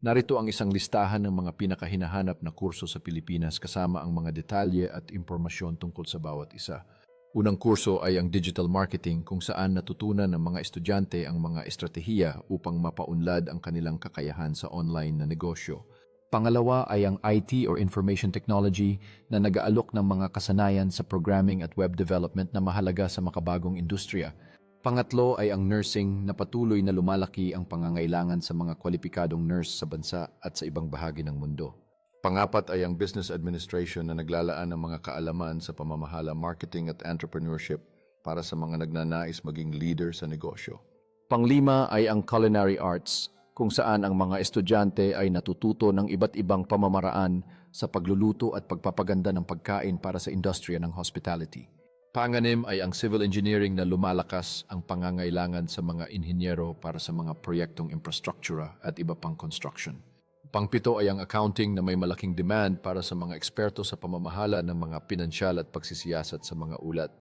Narito ang isang listahan ng mga pinakahinahanap na kurso sa Pilipinas kasama ang mga detalye at impormasyon tungkol sa bawat isa. Unang kurso ay ang Digital Marketing kung saan natutunan ng mga estudyante ang mga estratehiya upang mapaunlad ang kanilang kakayahan sa online na negosyo. Pangalawa ay ang IT or Information Technology na nag-aalok ng mga kasanayan sa programming at web development na mahalaga sa makabagong industriya. Pangatlo ay ang nursing na patuloy na lumalaki ang pangangailangan sa mga kwalipikadong nurse sa bansa at sa ibang bahagi ng mundo. Pangapat ay ang Business Administration na naglalaan ng mga kaalaman sa pamamahala, marketing at entrepreneurship para sa mga nagnanais maging leader sa negosyo. Panglima ay ang Culinary Arts, kung saan ang mga estudyante ay natututo ng iba't ibang pamamaraan sa pagluluto at pagpapaganda ng pagkain para sa industriya ng hospitality. Panganim ay ang Civil Engineering na lumalakas ang pangangailangan sa mga inhinyero para sa mga proyektong infrastruktura at iba pang construction. Pangpito ay ang accounting na may malaking demand para sa mga eksperto sa pamamahala ng mga pinansyal at pagsisiyasat sa mga ulat.